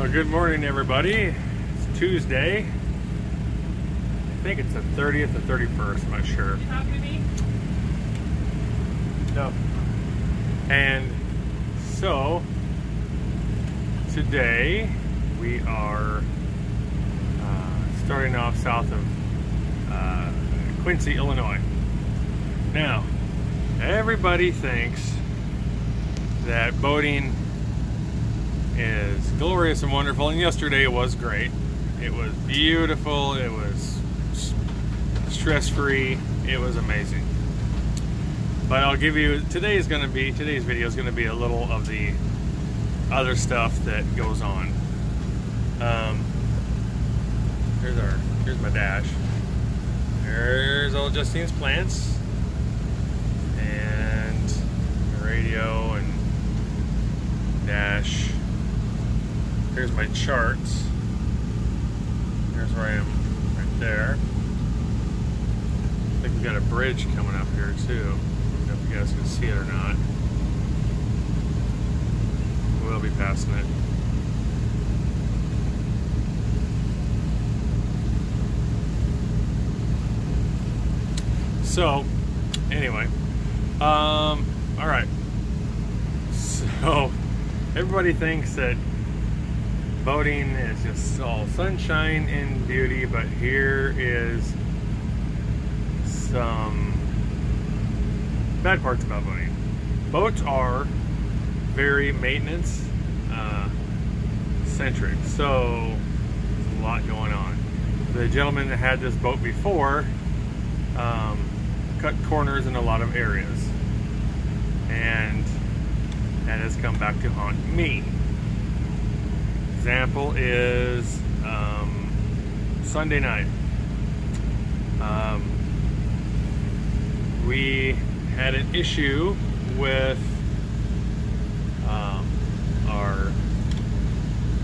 Well, good morning, everybody. It's Tuesday. I think it's the 30th or 31st. I'm not sure. You talking to me? No. And so today we are starting off south of Quincy, Illinois. Now, everybody thinks that boating is glorious and wonderful, and yesterday it was great. It was beautiful, it was stress-free, it was amazing. But I'll give you, today's video is going to be a little of the other stuff that goes on. Here's my dash. There's old Justine's plants and the radio and dash. Here's my charts. Here's where I am right there. I think we've got a bridge coming up here too. I don't know if you guys can see it or not. We'll be passing it. So, anyway, all right. So, everybody thinks that boating is just all sunshine and beauty, but here is some bad parts about boating. Boats are very maintenance centric, so there's a lot going on. The gentleman that had this boat before cut corners in a lot of areas, and that has come back to haunt me. Example is Sunday night. We had an issue with our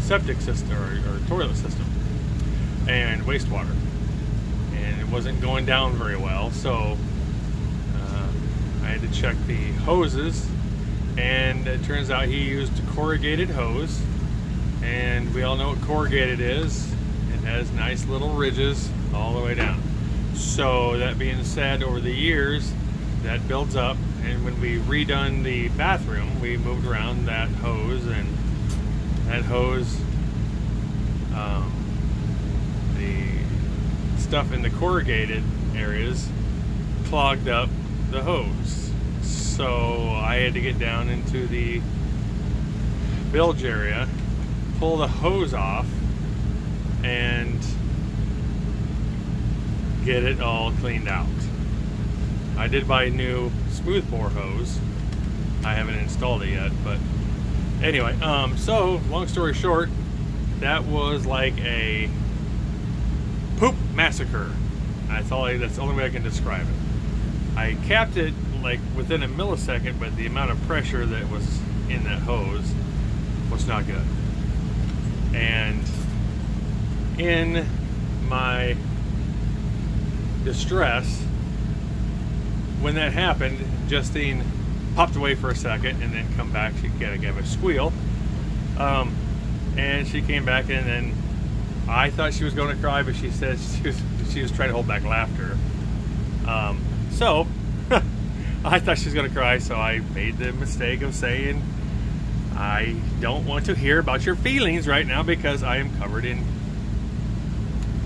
septic system, or toilet system, and wastewater, and it wasn't going down very well, so I had to check the hoses, and it turns out he used a corrugated hose, and we all know what corrugated is. It has nice little ridges all the way down. So that being said, over the years that builds up, and when we redone the bathroom, we moved around that hose, and that hose, the stuff in the corrugated areas clogged up the hose. So I had to get down into the bilge area, pull the hose off, and get it all cleaned out. I did buy a new smooth bore hose. I haven't installed it yet, but anyway, so long story short, that was like a poop massacre. That's the only way I can describe it. I capped it like within a millisecond, but the amount of pressure that was in that hose was not good. And in my distress, when that happened, Justine popped away for a second and then come back. She kind of gave a squeal, and she came back, and then I thought she was going to cry, but she said she was trying to hold back laughter. So I thought she was going to cry, so I made the mistake of saying, I don't want to hear about your feelings right now because I am covered in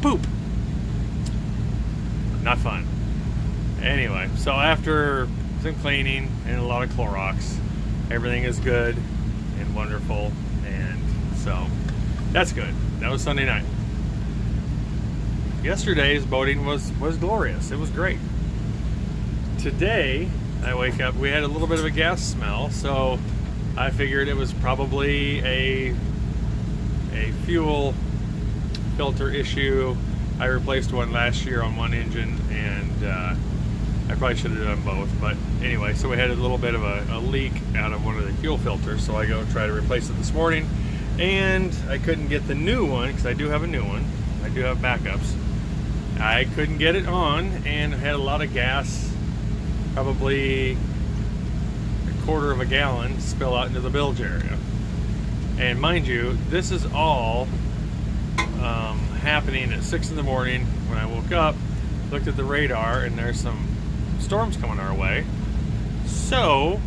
poop. Not fun. Anyway, so after some cleaning and a lot of Clorox, everything is good and wonderful, and so that's good. That was Sunday night. Yesterday's boating was glorious. It was great. Today, I wake up, we had a little bit of a gas smell, so I figured it was probably a fuel filter issue. I replaced one last year on one engine, and I probably should have done both, but anyway, so we had a little bit of a leak out of one of the fuel filters, so I go try to replace it this morning, and I couldn't get the new one, because I do have a new one. I do have backups. I couldn't get it on, and had a lot of gas, probably a quarter of a gallon, spill out into the bilge area. And mind you, this is all happening at 6 in the morning when I woke up, looked at the radar, and there's some storms coming our way. So,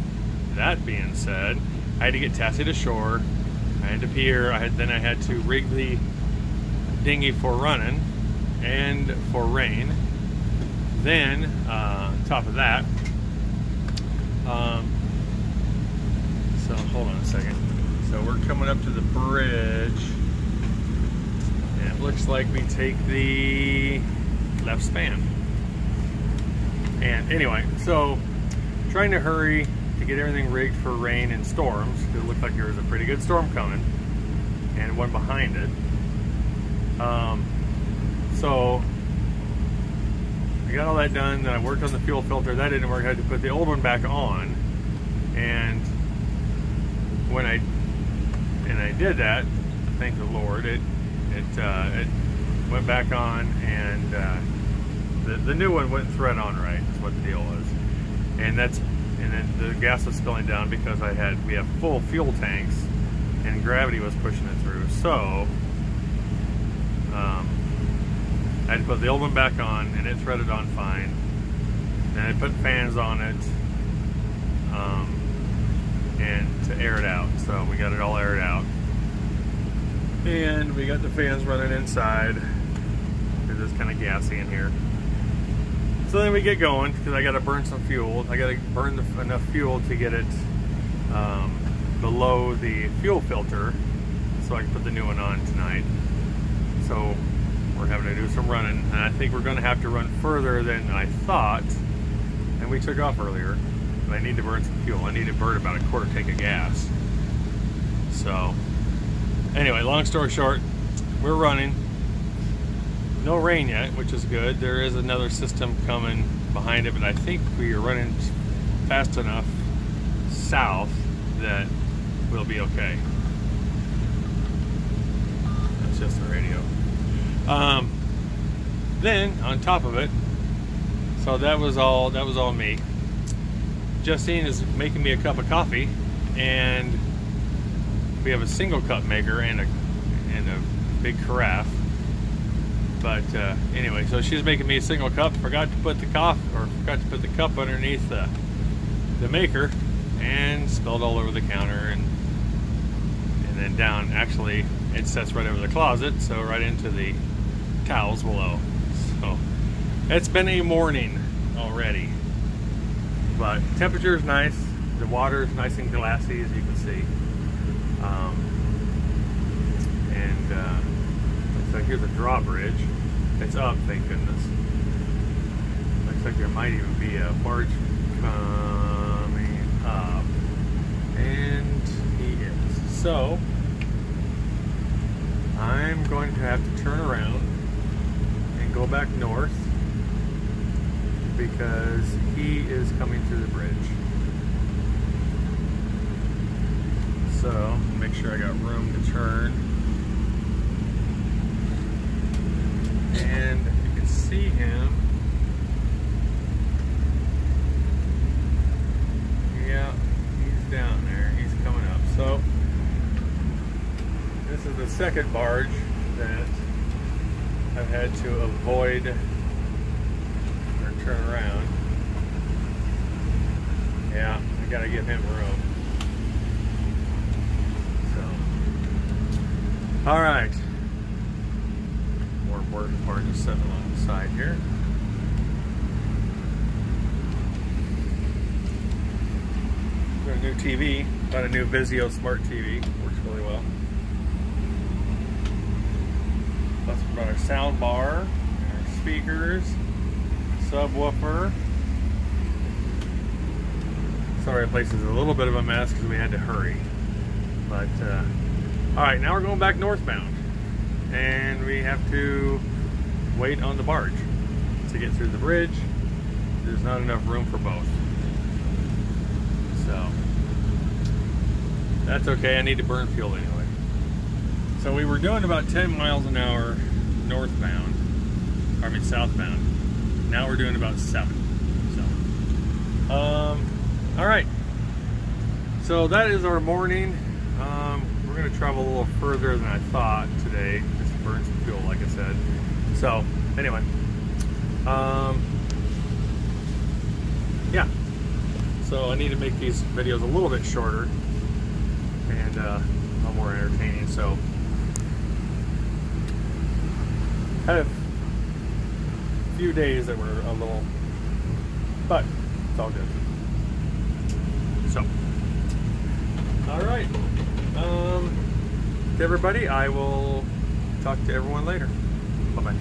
that being said, I had to get taxied ashore. I had to pier. Then I had to rig the dinghy for running and for rain. Then, on top of that, so hold on a second. So we're coming up to the bridge, and it looks like we take the left span. And anyway, so trying to hurry to get everything rigged for rain and storms, because it looked like there was a pretty good storm coming, and one behind it. So I got all that done, then I worked on the fuel filter. That didn't work. I had to put the old one back on, and when I did that, thank the Lord, it went back on, and the new one wouldn't thread on right, is what the deal was. And then the gas was spilling down because we have full fuel tanks, and gravity was pushing it through. So I had to put the old one back on, and it threaded on fine. Then I put fans on it, and to air it out. So we got it all aired out, and we got the fans running inside because it's kind of gassy in here. So then we get going, because I got to burn some fuel. I got to burn enough fuel to get it below the fuel filter, so I can put the new one on tonight. So we're having to do some running, and I think we're going to have to run further than I thought. And we took off earlier, but I need to burn some fuel. I need to burn about a quarter tank of gas. So anyway, long story short, we're running. No rain yet, which is good. There is another system coming behind it, but I think we are running fast enough south that we'll be okay. That's just the radio. Then on top of it, so that was all me. Justine is making me a cup of coffee, and we have a single cup maker and a big carafe. But anyway, so she's making me a single cup. Forgot to put the cup underneath the maker, and spilled all over the counter, and then down. Actually, it sets right over the closet, so right into the towels below. So it's been a morning already, but temperature is nice. The water is nice and glassy, as you can see. So here's a drawbridge. It's up, thank goodness. Looks like there might even be a barge coming up, and he is. So I'm going to have to turn around and go back north, because he is coming through the bridge. So make sure I got room to turn. And if you can see him, yeah, he's down there. He's coming up. So this is the second barge that I've had to avoid or turn around. Yeah, I gotta give him room. So, all right. More barges sitting along the side here. Got a new TV, got a new Vizio Smart TV, works really well. Plus we brought our sound bar, our speakers, subwoofer. Sorry, the place is a little bit of a mess because we had to hurry. But all right, now we're going back northbound, and we have to wait on the barge to get through the bridge. There's not enough room for both. So that's okay, I need to burn fuel anyway. So we were doing about 10 miles an hour northbound, southbound. Now we're doing about 7. So, all right. So that is our morning. We're going to travel a little further than I thought today, just to burn some fuel, like I said. So, anyway. Yeah. So I need to make these videos a little bit shorter and a little more entertaining. So, had a few days that were a little, but it's all good. So, all right. To everybody, I will talk to everyone later. Bye-bye.